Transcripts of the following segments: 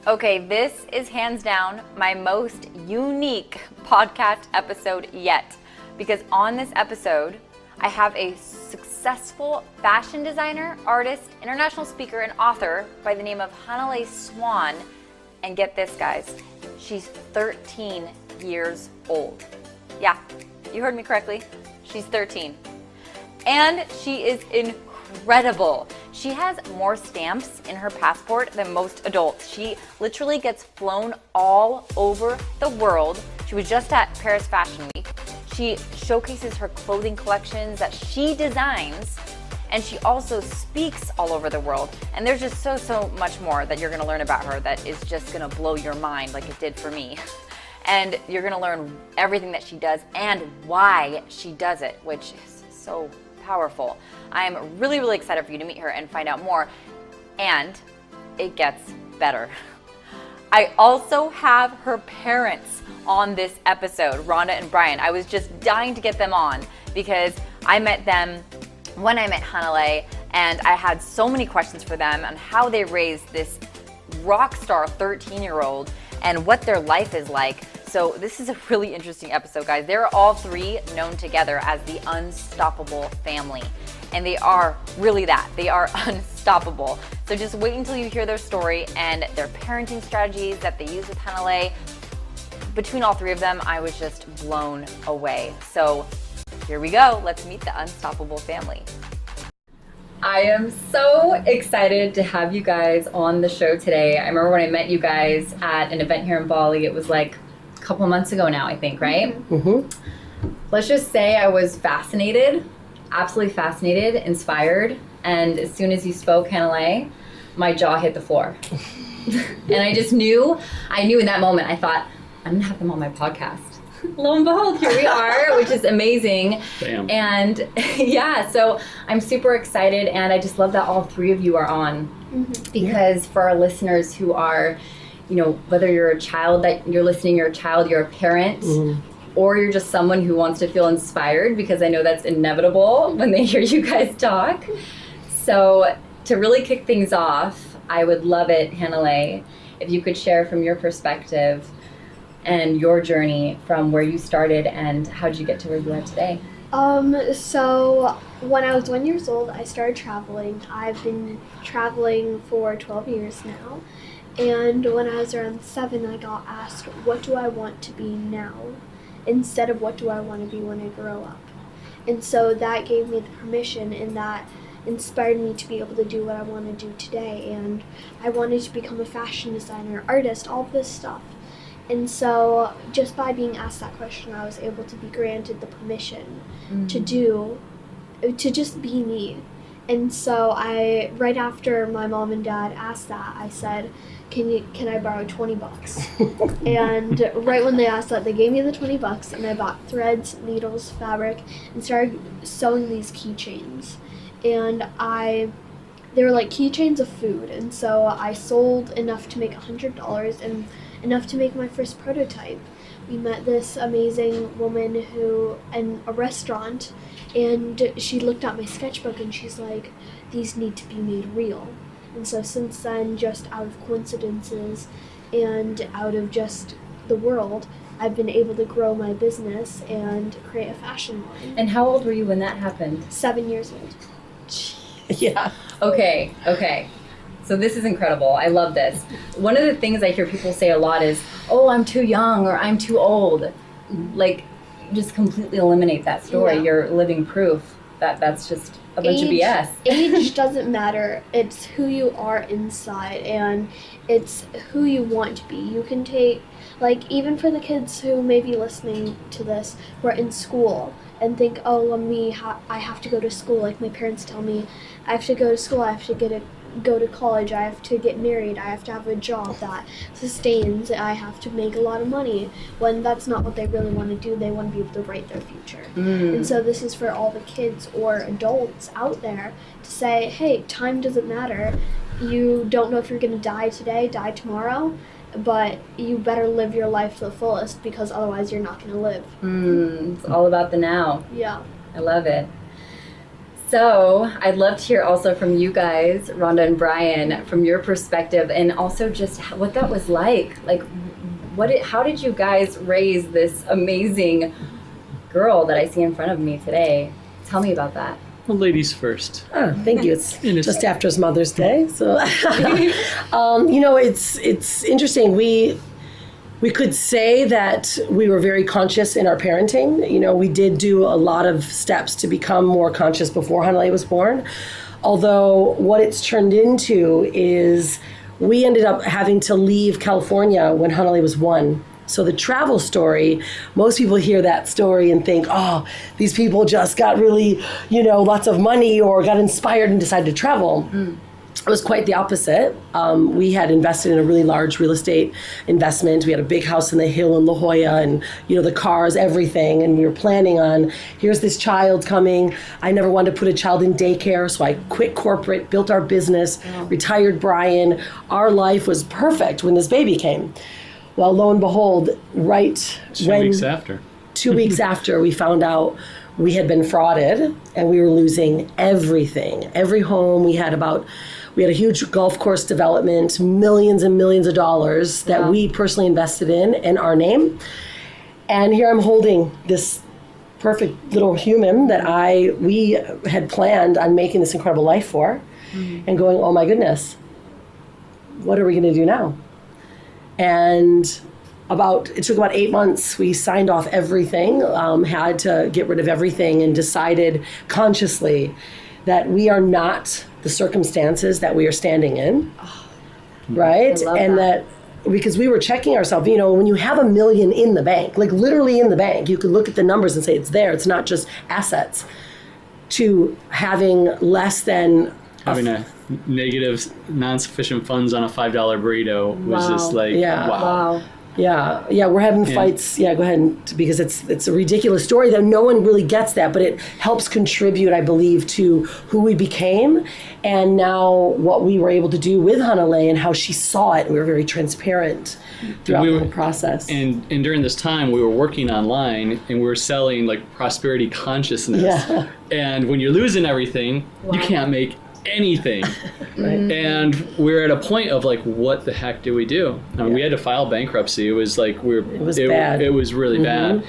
Okay, this is hands down my most unique podcast episode yet, because on this episode, I have a successful fashion designer, artist, international speaker, and author by the name of Hanalei Swan. And get this, guys, she's 13 years old. Yeah, you heard me correctly. She's 13. And she is incredible. She has more stamps in her passport than most adults. She literally gets flown all over the world. She was just at Paris Fashion Week. She showcases her clothing collections that she designs, and she also speaks all over the world. And there's just so much more that you're gonna learn about her that is just gonna blow your mind like it did for me. And you're gonna learn everything that she does and why she does it, which is so powerful. I'm really excited for you to meet her and find out more. And it gets better. I also have her parents on this episode, Rhonda and Brian. I was just dying to get them on because I met them when I met Hanalei, and I had so many questions for them on how they raised this rock star 13-year-old and what their life is like. So this is a really interesting episode, guys. They're all three known together as the Unstoppable family. And they are really that. They are unstoppable. So just wait until you hear their story and their parenting strategies that they use with Hanalei. Between all three of them, I was just blown away. So here we go. Let's meet the Unstoppable family. I am so excited to have you guys on the show today. I remember when I met you guys at an event here in Bali. It was like a couple months ago now, I think, right? Mm-hmm. Let's just say I was fascinated, absolutely fascinated, inspired. And as soon as you spoke, Hanalei, my jaw hit the floor. And I just knew in that moment, I thought, I'm gonna have them on my podcast. Lo and behold, here we are, which is amazing. Bam. And yeah, so I'm super excited, and I just love that all three of you are on. Mm-hmm. Because for our listeners who are, you know, whether you're a child that you're listening, you're a child, you're a parent, or you're just someone who wants to feel inspired, because I know that's inevitable when they hear you guys talk. So to really kick things off, I would love it, Hanalei, if you could share from your perspective and your journey from where you started and how'd you get to where you are today? So when I was 1 year old, I started traveling. I've been traveling for 12 years now. And when I was around 7, I got asked, what do I want to be now? Instead of what do I want to be when I grow up? And so that gave me the permission, and that inspired me to be able to do what I want to do today. And I wanted to become a fashion designer, artist, all this stuff. And so just by being asked that question, I was able to be granted the permission to just be me. And so right after my mom and dad asked that, I said, can I borrow $20? And right when they asked that, they gave me the $20, and I bought threads, needles, fabric, and started sewing these keychains. And they were like keychains of food. And so I sold enough to make $100 and enough to make my first prototype. We met this amazing woman in a restaurant, and she looked at my sketchbook and she's like, these need to be made real. And so since then, just out of coincidences and out of just the world, I've been able to grow my business and create a fashion line. And how old were you when that happened? 7 years old. Yeah. Okay. So this is incredible. I love this. One of the things I hear people say a lot is, oh, I'm too young or I'm too old. Like, just completely eliminate that story. Yeah. You're living proof that that's just a bunch of BS. Age doesn't matter. It's who you are inside, and it's who you want to be. You can take, like, even for the kids who may be listening to this, who are in school and think, oh, well, I have to go to school. Like my parents tell me, I have to go to school, I have to go to college, I have to get married, I have to have a job that sustains, I have to make a lot of money, when that's not what they really want to do. They want to be able to write their future. And so this is for all the kids or adults out there to say, hey, time doesn't matter. You don't know if you're going to die today, die tomorrow, but you better live your life to the fullest, because otherwise you're not going to live. It's all about the now. Yeah. I love it. So I'd love to hear also from you guys, Rhonda and Brian, from your perspective, and also just what that was like. Like, how did you guys raise this amazing girl that I see in front of me today? Tell me about that. Well, ladies first. Oh, thank you. It's just after it's Mother's Day, so it's interesting. We could say that we were very conscious in our parenting. We did do a lot of steps to become more conscious before Hanalei was born. Although what it's turned into is we ended up having to leave California when Hanalei was 1. So the travel story, most people hear that story and think, oh, these people just got really, lots of money or got inspired and decided to travel. It was quite the opposite. We had invested in a really large real estate investment. We had a big house in the hill in La Jolla and, the cars, everything. And we were planning on, here's this child coming. I never wanted to put a child in daycare, so I quit corporate, built our business, retired Brian. Our life was perfect when this baby came. Well, lo and behold, Two weeks after. 2 weeks after, we found out we had been frauded and we were losing everything. Every home we had a huge golf course development, millions and millions of dollars that we personally invested in our name. And here I'm holding this perfect little human that we had planned on making this incredible life for, and going, oh my goodness, what are we gonna do now? And it took about 8 months. We signed off everything, had to get rid of everything, and decided consciously that we are not the circumstances that we are standing in, right? And that because we were checking ourselves, when you have $1 million in the bank, like literally in the bank, you could look at the numbers and say it's there. It's not just assets. To having less than having a negative, non-sufficient funds on a $5 burrito was just like, wow. Yeah, we're having fights. Yeah, go ahead, because it's a ridiculous story that no one really gets that, but it helps contribute, I believe, to who we became and now what we were able to do with Hanalei and how she saw it. We were very transparent throughout the whole process. And during this time, we were working online and we were selling like prosperity consciousness. Yeah. And when you're losing everything, you can't make anything. Right. And we're at a point of like, what the heck do we do? I mean, we had to file bankruptcy. It was like bad. It was really bad.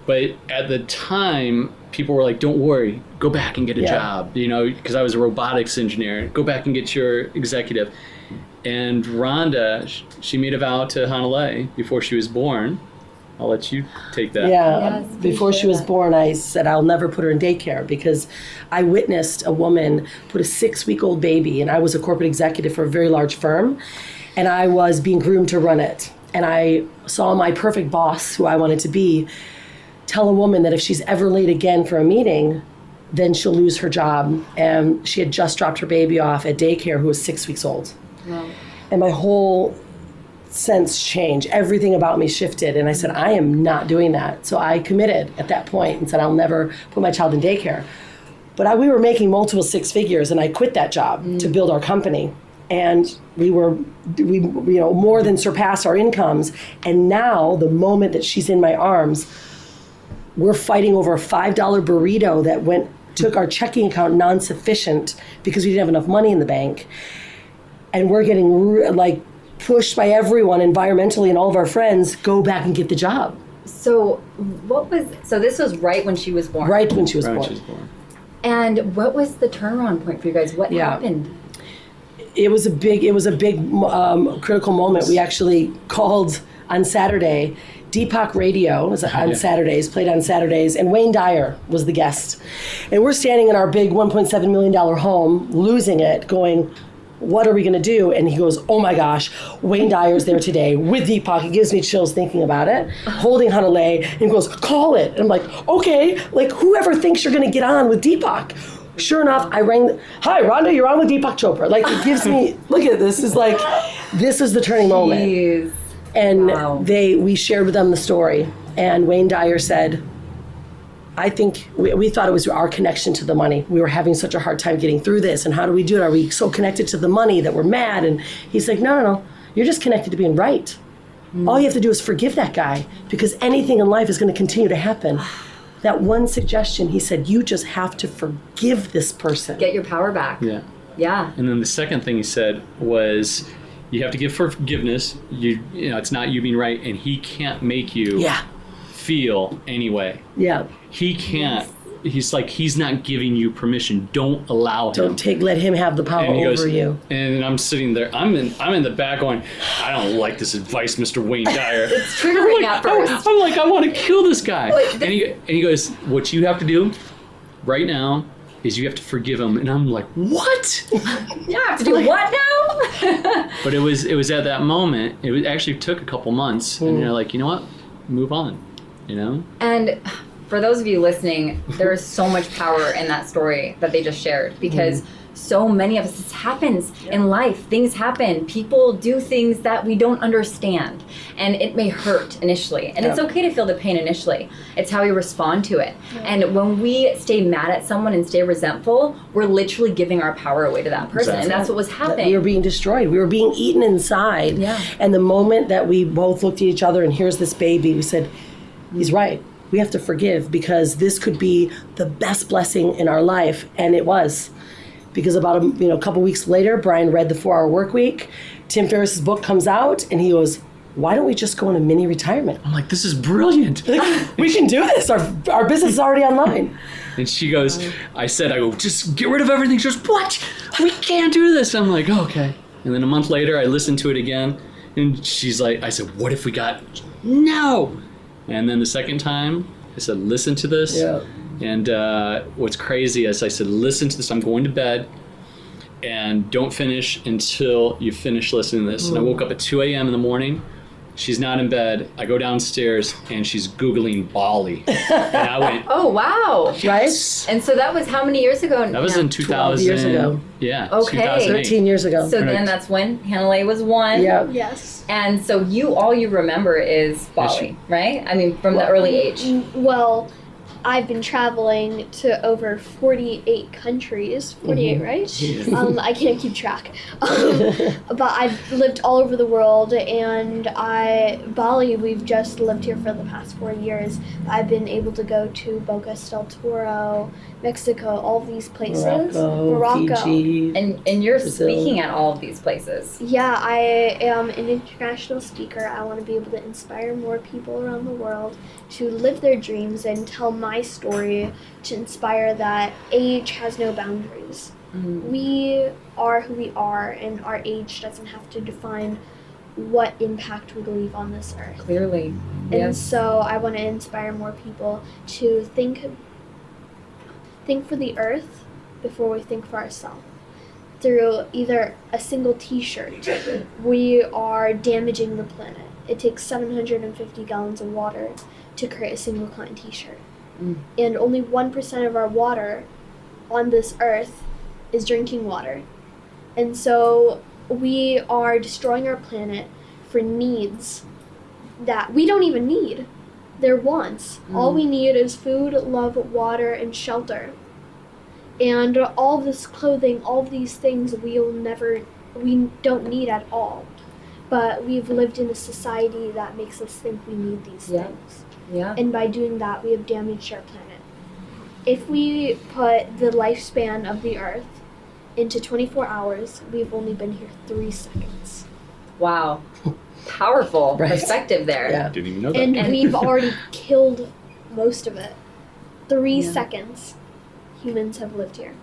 But at the time, people were like, don't worry, go back and get a job, because I was a robotics engineer. Go back and get your executive. And Rhonda, she made a vow to Hanalei before she was born. I'll let you take that. Yeah, before she was born, I said I'll never put her in daycare because I witnessed a woman put a 6-week-old baby, and I was a corporate executive for a very large firm, and I was being groomed to run it. And I saw my perfect boss, who I wanted to be, tell a woman that if she's ever late again for a meeting, then she'll lose her job. And she had just dropped her baby off at daycare, who was 6 weeks old. Wow. And my whole sense changed. Everything about me shifted. And I said, I am not doing that. So I committed at that point and said, I'll never put my child in daycare. But we were making multiple 6 figures, and I quit that job to build our company. And we more than surpassed our incomes. And now, the moment that she's in my arms, we're fighting over a $5 burrito that took our checking account non-sufficient because we didn't have enough money in the bank. And we're getting pushed by everyone environmentally and all of our friends, go back and get the job. So this was right when she was born? Right when she was born. And what was the turnaround point for you guys? What happened? It was a big critical moment. We actually called on Saturday. Deepak Radio was on Saturdays, played on Saturdays, and Wayne Dyer was the guest. And we're standing in our big $1.7 million home, losing it, going, what are we going to do? And he goes, oh my gosh, Wayne Dyer's there today with Deepak. It gives me chills thinking about it, holding Hanalei, and he goes, call it. And I'm like, okay, whoever thinks you're going to get on with Deepak. Sure enough, I rang, hi, Rhonda, you're on with Deepak Chopra. It gives me, look at this, this is the turning moment. And we shared with them the story. And Wayne Dyer said, I think we thought it was our connection to the money. We were having such a hard time getting through this. And how do we do it? Are we so connected to the money that we're mad? And he's like, no. You're just connected to being right. All you have to do is forgive that guy, because anything in life is going to continue to happen. that one suggestion, he said, you just have to forgive this person. Get your power back. Yeah. Yeah. And then the second thing he said was, you have to give forgiveness. You know, it's not you being right, and he can't make you feel anyway. Yeah. He can't. He's like, he's not giving you permission. Don't allow him. Let him have the power over you. And I'm sitting there. I'm in the back going, I don't like this advice, Mr. Wayne Dyer. It's triggering at first. I'm like, I want to kill this guy. And he goes, what you have to do right now is you have to forgive him. And I'm like, what? You have to do what now? But it was at that moment. It actually took a couple months, and you're like, you know what? Move on. You know. And for those of you listening, there is so much power in that story that they just shared, because so many of us, this happens in life. Things happen. People do things that we don't understand, and it may hurt initially. And it's okay to feel the pain initially. It's how we respond to it. And when we stay mad at someone and stay resentful, we're literally giving our power away to that person. And that's what was happening. We were being destroyed. We were being eaten inside. Yeah. And the moment that we both looked at each other and here's this baby, we said, he's right. We have to forgive, because this could be the best blessing in our life. And it was. Because about a couple weeks later, Brian read the 4-Hour Work Week. Tim Ferriss's book comes out, and he goes, why don't we just go into mini retirement? I'm like, this is brilliant. We can do this. Our business is already online. And she goes, I go, just get rid of everything. She goes, what? We can't do this. I'm like, oh, okay. And then a month later, I listened to it again. And she's like, I said, what if we got, no. And then the second time, I said, listen to this. Yeah. And what's crazy is I said, listen to this. I'm going to bed. And don't finish until you finish listening to this. And I woke up at 2 a.m. in the morning. She's not in bed. I go downstairs, and she's Googling Bali. And I went, oh, wow. yes. And so that was how many years ago? That was in 2000. 12 years ago. Yeah. Okay. 2008. 13 years ago. So then that's when Hanalei was 1. Yeah. Yes. And so all you remember is Bali, right? I mean, from the early age. Well, I've been traveling to over 48 countries. 48, right? I can't keep track. But I've lived all over the world, and Bali, we've just lived here for the past 4 years. I've been able to go to Bocas del Toro, Mexico, all of these places. Morocco. Fiji. And you're Brazil. speaking at all of these places. Yeah, I am an international speaker. I want to be able to inspire more people around the world to live their dreams and tell my story, to inspire that age has no boundaries. We are who we are, and our age doesn't have to define what impact we leave on this earth. Clearly. And so I want to inspire more people to think for the earth before we think for ourselves. Through either a single t-shirt, we are damaging the planet. It takes 750 gallons of water to create a single cotton t-shirt. And only 1% of our water on this earth is drinking water. And so we are destroying our planet for needs that we don't even need. They're wants. All we need is food, love, water, and shelter. And all of this clothing, all of these things we don't need at all. But we've lived in a society that makes us think we need these things. Yeah. And by doing that, we have damaged our planet. If we put the lifespan of the Earth into 24 hours, we've only been here 3 seconds. Wow. Powerful perspective there. Yeah. Didn't even know that. And we've already killed most of it. 3 seconds humans have lived here.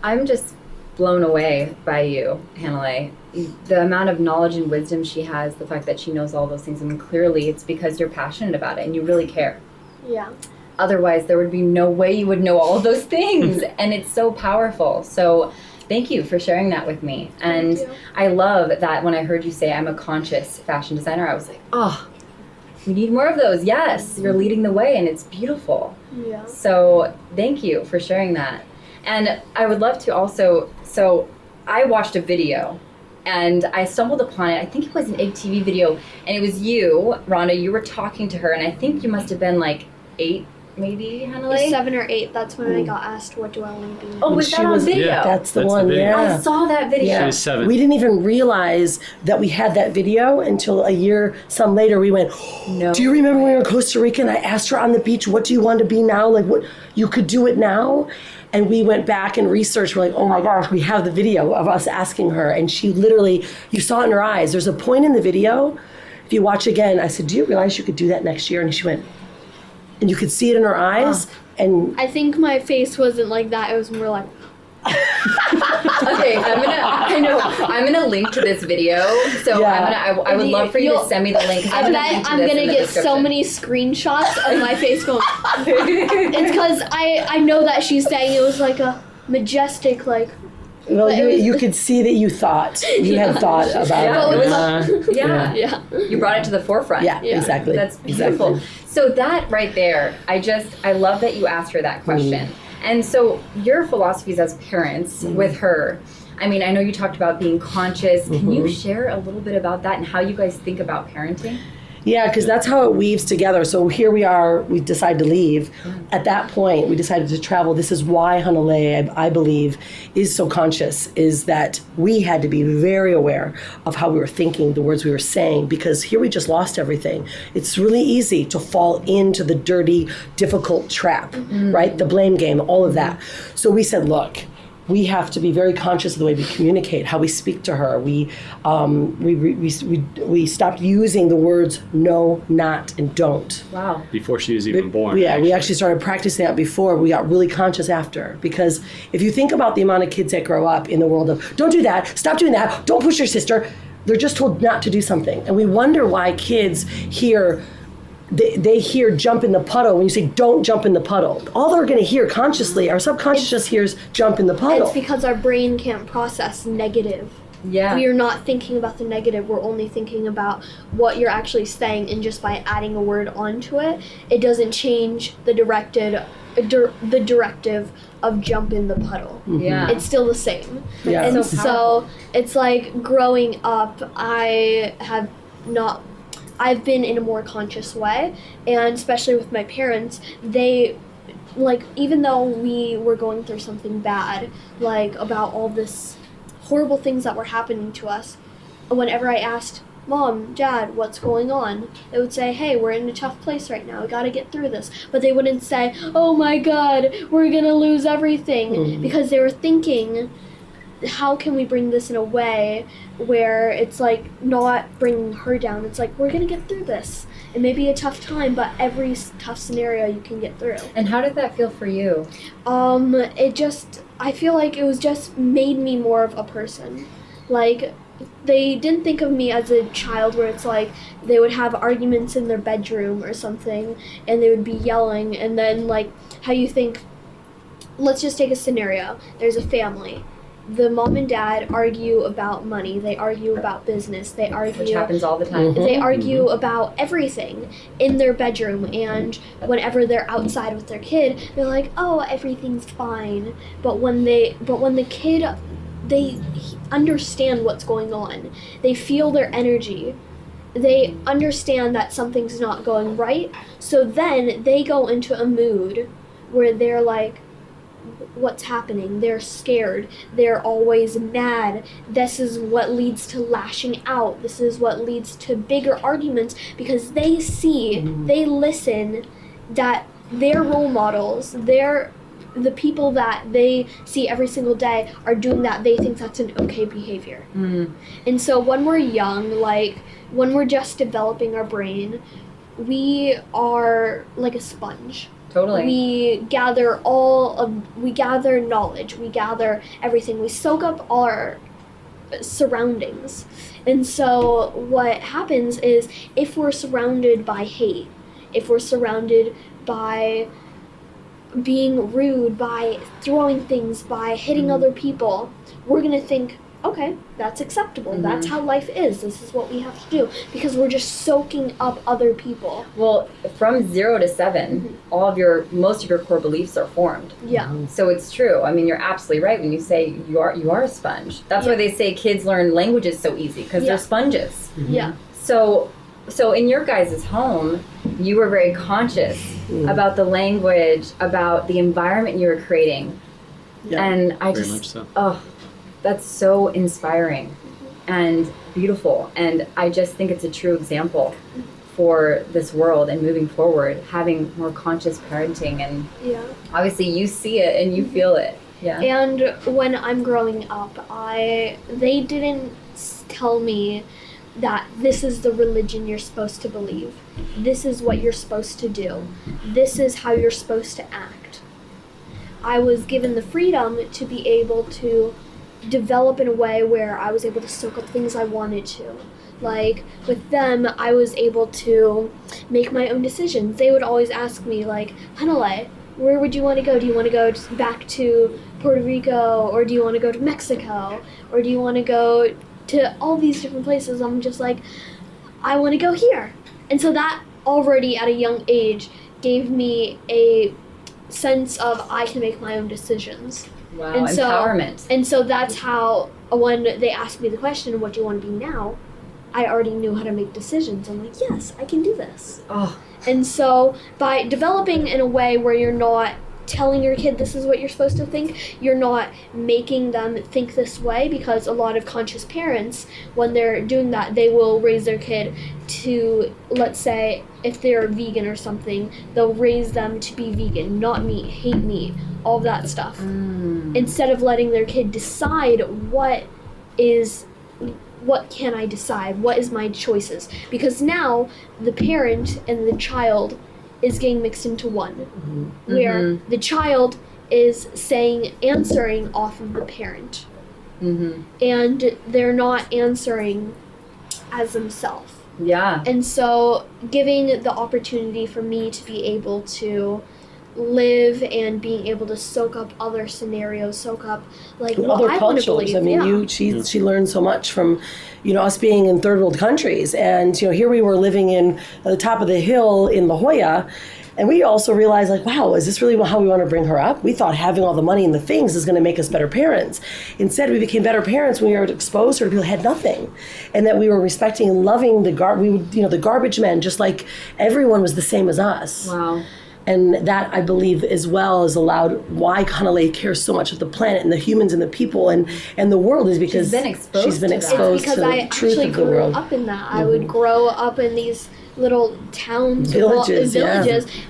I'm just blown away by you, Hanalei. The amount of knowledge and wisdom she has, the fact that she knows all those things, I mean, clearly it's because you're passionate about it and you really care. Yeah. Otherwise, there would be no way you would know all of those things. And it's so powerful. So thank you for sharing that with me. And I love that when I heard you say I'm a conscious fashion designer, I was like, oh, we need more of those. Yes, you're leading the way and it's beautiful. Yeah. So thank you for sharing that. And I would love to also, so I watched a video and I stumbled upon it. I think it was an Egg TV video, and it was you, Rhonda, you were talking to her, and I think you must have been like 8 maybe, Hanalei? 7 or 8. That's when I got asked, what do I want to be? Oh, was that on video? Yeah, that's the one, I saw that video. She was 7. We didn't even realize that we had that video until a year some later. We went, No. do you remember when we were in Costa Rica and I asked her on the beach, what do you want to be now? Like, what, you could do it now? And we went back and researched. We're like, oh my gosh, we have the video of us asking her. And she literally, you saw it in her eyes. There's a point in the video, if you watch again, I said, do you realize you could do that next year? And she went, and you could see it in her eyes. And I think my face wasn't like that. It was more like... Okay, I'm gonna link to this video. So I would love for you to send me the link. I bet I'm gonna get so many screenshots of my face going. It's because I know that she's saying it was like a majestic, like. well, you could see that you thought you had thought about it. Yeah. You brought it to the forefront. Yeah, exactly. That's beautiful. Exactly. So that right there, I love that you asked her that question. And so your philosophies as parents with her, I mean, I know you talked about being conscious. Can you share a little bit about that and how you guys think about parenting? Yeah, because that's how it weaves together. So here we are, we decided to leave. At that point, we decided to travel. This is why Hanalei, I believe, is so conscious, is that we had to be very aware of how we were thinking, the words we were saying, because here we just lost everything. It's really easy to fall into the dirty, difficult trap, right? The blame game, all of that. So we said, look, we have to be very conscious of the way we communicate, how we speak to her. We stopped using the words no, not, and don't. Wow. Before she was even born. Yeah, we actually started practicing that before. We got really conscious after. Because if you think about the amount of kids that grow up in the world of, don't do that, stop doing that, don't push your sister, they're just told not to do something. And we wonder why kids hear, they hear jump in the puddle when you say don't jump in the puddle. All they're going to hear consciously, our subconscious just hears jump in the puddle. It's because our brain can't process negative. Yeah. We are not thinking about the negative. We're only thinking about what you're actually saying, and just by adding a word onto it, it doesn't change the directive of jump in the puddle. Yeah. It's still the same. Yeah. And So so it's like growing up, I've been in a more conscious way, and especially with my parents, they, like, even though we were going through something bad, like about all this horrible things that were happening to us, whenever I asked, Mom, Dad, what's going on? They would say, hey, we're in a tough place right now, we gotta get through this. But they wouldn't say, oh my God, we're gonna lose everything, because they were thinking, how can we bring this in a way where it's like not bringing her down? It's like, we're gonna get through this. It may be a tough time, but every tough scenario you can get through. And how did that feel for you? I feel like it was just made me more of a person. Like, they didn't think of me as a child where it's like they would have arguments in their bedroom or something and they would be yelling, and then like how you think, let's just take a scenario. There's a family. The mom and dad argue about money, they argue about business, they argue... Which happens all the time. They argue about everything in their bedroom, and whenever they're outside with their kid, they're like, oh, everything's fine. But when the kid, they understand what's going on. They feel their energy. They understand that something's not going right. So then they go into a mood where they're like, what's happening? They're scared. They're always mad. This is what leads to lashing out. This is what leads to bigger arguments, because they see, they listen that their role models, the people that they see every single day are doing that. They think that's an okay behavior. And so when we're young, like when we're just developing our brain, we are like a sponge. Totally. We gather knowledge, we gather everything, we soak up our surroundings. And so what happens is, if we're surrounded by hate, if we're surrounded by being rude, by throwing things, by hitting other people, we're gonna think, okay, that's acceptable. That's how life is. This is what we have to do, because we're just soaking up other people. Well, from 0 to 7, most of your core beliefs are formed. Yeah. So it's true. I mean, you're absolutely right when you say you are a sponge. That's why they say kids learn languages so easy, because they're sponges. Yeah. So so in your guys' home, you were very conscious about the language, about the environment you were creating. Yeah, and I very just, much so. oh, that's so inspiring and beautiful. And I just think it's a true example for this world and moving forward, having more conscious parenting. And obviously you see it and you feel it. Yeah. And when I'm growing up, they didn't tell me that this is the religion you're supposed to believe. This is what you're supposed to do. This is how you're supposed to act. I was given the freedom to be able to develop in a way where I was able to soak up things I wanted to. Like, with them, I was able to make my own decisions. They would always ask me, like, Hanalei, where would you want to go? Do you want to go back to Puerto Rico? Or do you want to go to Mexico? Or do you want to go to all these different places? I'm just like, I want to go here. And so that already at a young age gave me a sense of I can make my own decisions. Wow, and empowerment. And so that's how, when they asked me the question, what do you want to be now? I already knew how to make decisions. I'm like, yes, I can do this. Oh. And so by developing in a way where you're not telling your kid this is what you're supposed to think, you're not making them think this way, because a lot of conscious parents, when they're doing that, they will raise their kid to, let's say, if they're vegan or something, they'll raise them to be vegan, not meat, hate meat, all of that stuff. Instead of letting their kid decide what can I decide? What is my choices? Because now the parent and the child is getting mixed into one, where the child is answering off of the parent, and they're not answering as themselves. Yeah. And so giving the opportunity for me to be able to live and being able to soak up other scenarios, soak up like what other I want to cultures. believe. I mean, she learned so much from, us being in third world countries, and here we were living in the top of the hill in La Jolla, and we also realized, like, wow, is this really how we want to bring her up? We thought having all the money and the things is going to make us better parents. Instead, we became better parents when we were exposed to people who had nothing, and that we were respecting and loving the garbage men, just like everyone was the same as us. Wow. And that, I believe, as well has allowed why Hanalei cares so much of the planet and the humans and the people and the world, is because she's been exposed because to I the truth actually of the grew world. up in that. I would grow up in these little towns, villages,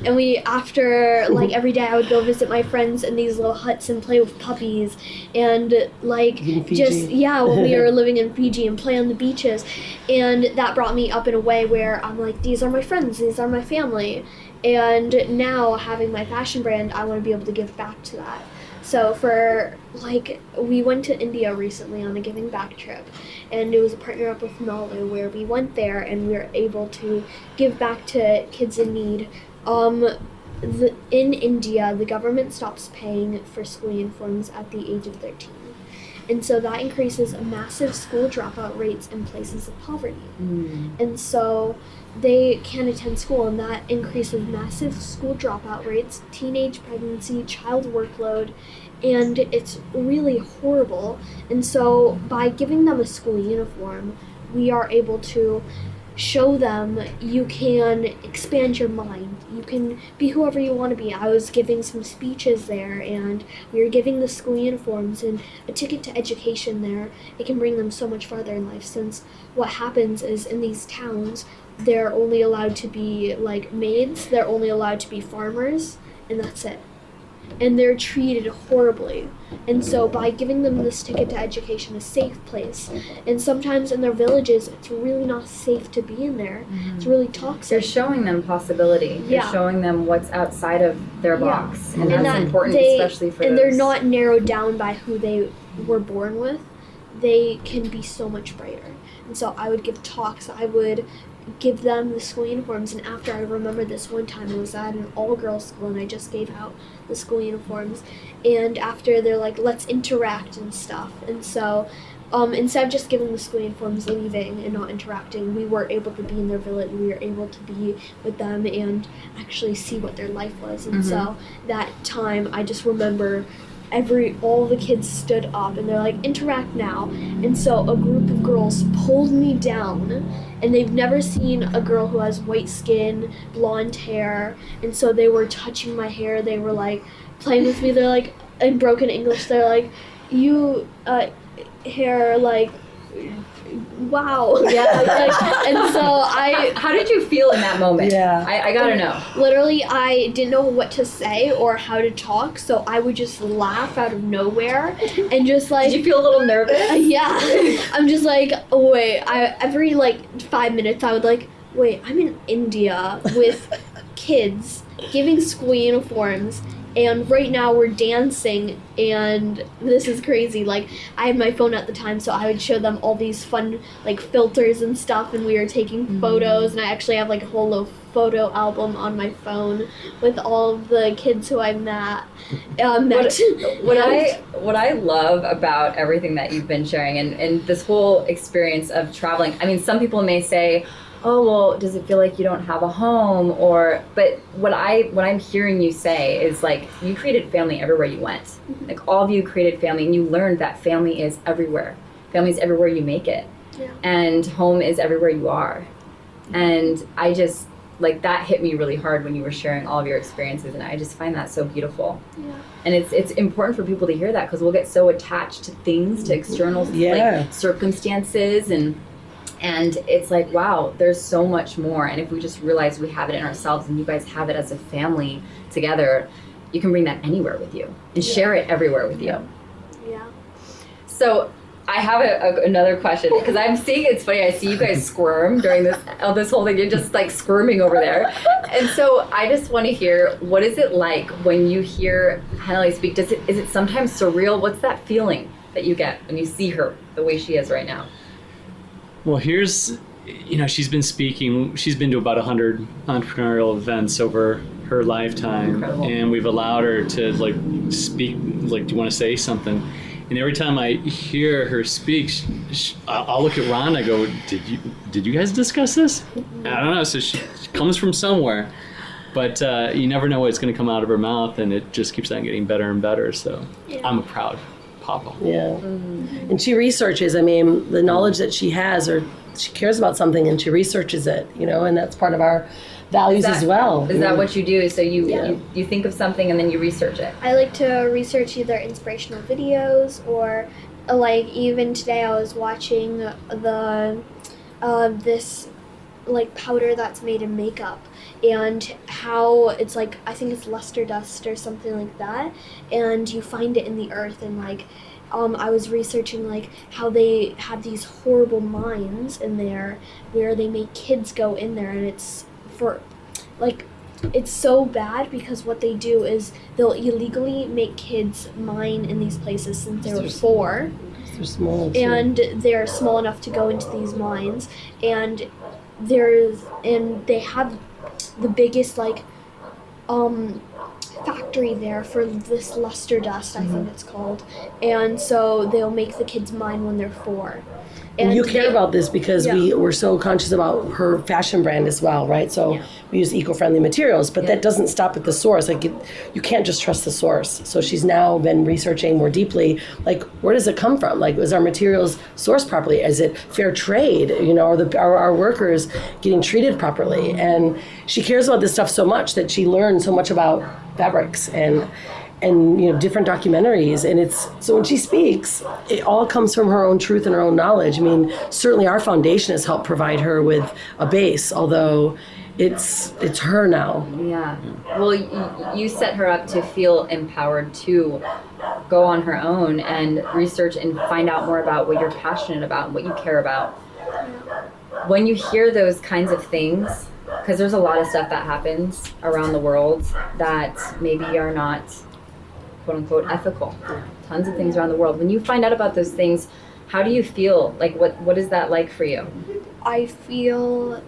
and we, after like every day, I would go visit my friends in these little huts and play with puppies, and like when we were living in Fiji, and play on the beaches, and that brought me up in a way where I'm like, these are my friends, these are my family. And now, having my fashion brand, I want to be able to give back to that. So we went to India recently on a giving back trip, and it was a partner up with Nalu, where we went there and we were able to give back to kids in need. In India, the government stops paying for school uniforms at the age of 13. And so that increases massive school dropout rates in places of poverty. And so they can't attend school, and that increases massive school dropout rates, teenage pregnancy, child workload, and it's really horrible. And so by giving them a school uniform, we are able to show them you can expand your mind. You can be whoever you want to be. I was giving some speeches there, and we were giving the school uniforms and a ticket to education there. It can bring them so much farther in life, since what happens is in these towns, they're only allowed to be like maids, they're only allowed to be farmers, and that's it. And they're treated horribly. And so by giving them this ticket to education, a safe place, and sometimes in their villages, it's really not safe to be in there. It's really toxic. You're showing them possibility. You're showing them what's outside of their box. And that's important, especially for And they're not narrowed down by who they were born with. They can be so much brighter. And so I would give talks. I would give them the school uniforms, and after, I remember this one time I was at an all-girls school and I just gave out the school uniforms, and after they're like, let's interact and stuff. And so instead of just giving the school uniforms, leaving and not interacting, we were able to be in their village, we were able to be with them and actually see what their life was. And so that time, I just remember all the kids stood up and they're like, interact now. And so a group of girls pulled me down, and they've never seen a girl who has white skin, blonde hair, and so they were touching my hair. They were like playing with me. They're like, in broken English, they're like, you hair, like, wow. Yeah. And so How did you feel in that moment? Yeah. I gotta know. Literally, I didn't know what to say or how to talk, so I would just laugh out of nowhere and just like. Did you feel a little nervous? Yeah. I'm just like, oh, wait. Every like 5 minutes, I would like, wait, I'm in India with kids giving school uniforms. And right now we're dancing, and this is crazy. Like, I had my phone at the time, so I would show them all these fun, like, filters and stuff, and we were taking photos, and I actually have, like, a whole little photo album on my phone with all of the kids who I met. What I love about everything that you've been sharing and this whole experience of traveling, I mean, some people may say, oh, well, does it feel like you don't have a home? But what I'm hearing you say is, like, you created family everywhere you went. Mm-hmm. Like, all of you created family, and you learned that family is everywhere. Family is everywhere you make it. Yeah. And home is everywhere you are. And I just, like, that hit me really hard when you were sharing all of your experiences, and I just find that so beautiful. Yeah. And it's important for people to hear that, because we'll get so attached to things, to external like, circumstances, and it's like, wow, there's so much more. And if we just realize we have it in ourselves, and you guys have it as a family together, you can bring that anywhere with you and share it everywhere with you. Yeah. So I have another question, because I'm seeing, it's funny, I see you guys squirm during this whole thing. You're just like squirming over there. And so I just want to hear, what is it like when you hear Hanalei speak? Is it sometimes surreal? What's that feeling that you get when you see her the way she is right now? Well, she's been speaking, she's been to about 100 entrepreneurial events over her lifetime. Incredible. And we've allowed her to like speak, like, do you want to say something? And every time I hear her speak, I'll look at Rhonda and go, did you guys discuss this? I don't know, so she comes from somewhere. But you never know what's going to come out of her mouth, and it just keeps on getting better and better, so I'm a proud Papa. Yeah. Mm-hmm. And she researches, I mean, the knowledge that she has, or she cares about something and she researches it, and that's part of our values as well. Is that what you do? So you think of something and then you research it? I like to research either inspirational videos or, like, even today I was watching this, like, powder that's made in makeup, and how it's like, I think it's luster dust or something like that, and you find it in the earth, and like I was researching like how they have these horrible mines in there where they make kids go in there, and it's for like, it's so bad because what they do is they'll illegally make kids mine in these places since they were 4. They're small too. And they're small enough to go into these mines, and they have the biggest like factory there for this luster dust, I think it's called, and so they'll make the kids mine when they're 4. And you care about this because we're so conscious about her fashion brand as well, right? So we use eco-friendly materials, but that doesn't stop at the source. Like, you can't just trust the source. So she's now been researching more deeply, like, where does it come from? Like, is our materials sourced properly? Is it fair trade? Are our workers getting treated properly? And she cares about this stuff so much that she learned so much about fabrics and different documentaries, and it's so when she speaks, it all comes from her own truth and her own knowledge. I mean, certainly our foundation has helped provide her with a base, although it's her now. Yeah. Well, you set her up to feel empowered to go on her own and research and find out more about what you're passionate about and what you care about. When you hear those kinds of things, because there's a lot of stuff that happens around the world that maybe are not quote-unquote ethical. Tons of things around the world. When you find out about those things, how do you feel? Like, what is that like for you? I feel,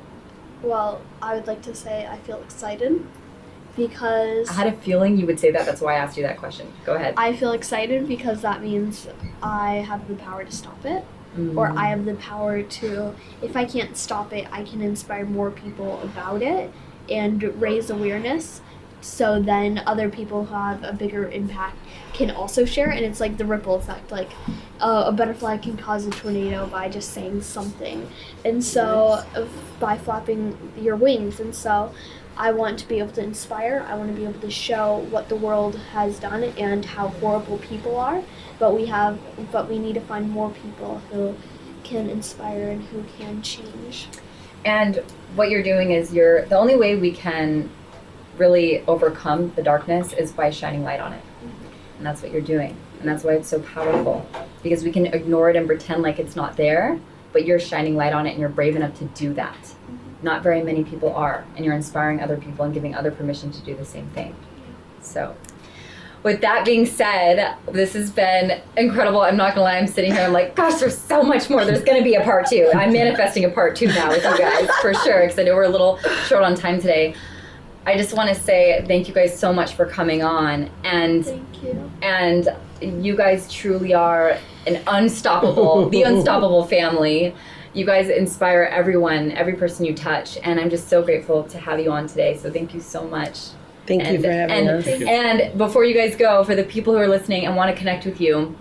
well, I would like to say I feel excited because... I had a feeling you would say that. That's why I asked you that question. Go ahead. I feel excited because that means I have the power to stop it. Or I have the power to, if I can't stop it, I can inspire more people about it and raise awareness. so then other people who have a bigger impact can also share, and it's like the ripple effect. Like a butterfly can cause a tornado by just saying something, and so by flapping your wings. And so I want to be able to inspire. I want to be able to show what the world has done and how horrible people are, but we need to find more people who can inspire and who can change. And what you're doing is the only way we can really overcome the darkness is by shining light on it. And that's what you're doing. And that's why it's so powerful, because we can ignore it and pretend like it's not there, but you're shining light on it and you're brave enough to do that. Not very many people are, and you're inspiring other people and giving other permission to do the same thing. So with that being said, this has been incredible. I'm not gonna lie, I'm sitting here, I'm like, gosh, there's so much more. There's gonna be a part 2. I'm manifesting a part 2 now with you guys, for sure, because I know we're a little short on time today. I just want to say thank you guys so much for coming on, and Thank you. And you guys truly are the unstoppable family. You guys inspire everyone, every person you touch, and I'm just so grateful to have you on today. So thank you so much. Thank you for having us. And before you guys go, for the people who are listening and want to connect with you,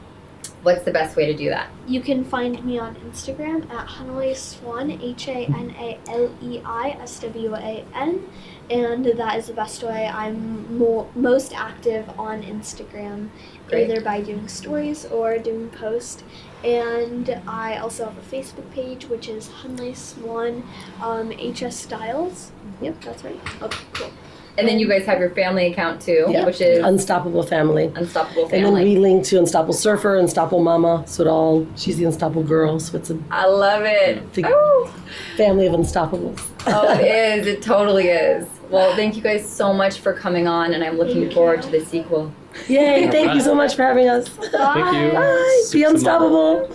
what's the best way to do that? You can find me on Instagram at Hanalei Swan, HANALEI SWAN, and that is the best way. I'm most active on Instagram, Great. either by doing stories or doing posts. And I also have a Facebook page, which is Hanalei Swan HS Styles. Yep, that's right. Okay, cool. And then you guys have your family account too, which is Unstoppable Family. Unstoppable Family. And then we link to Unstoppable Surfer, Unstoppable Mama. So she's the unstoppable girl. So it's I love it. Family of unstoppables. Oh, it is. It totally is. Well, thank you guys so much for coming on, and I'm looking forward to the sequel. Yay, thank you so much for having us. Bye. Thank you. Bye. Be unstoppable.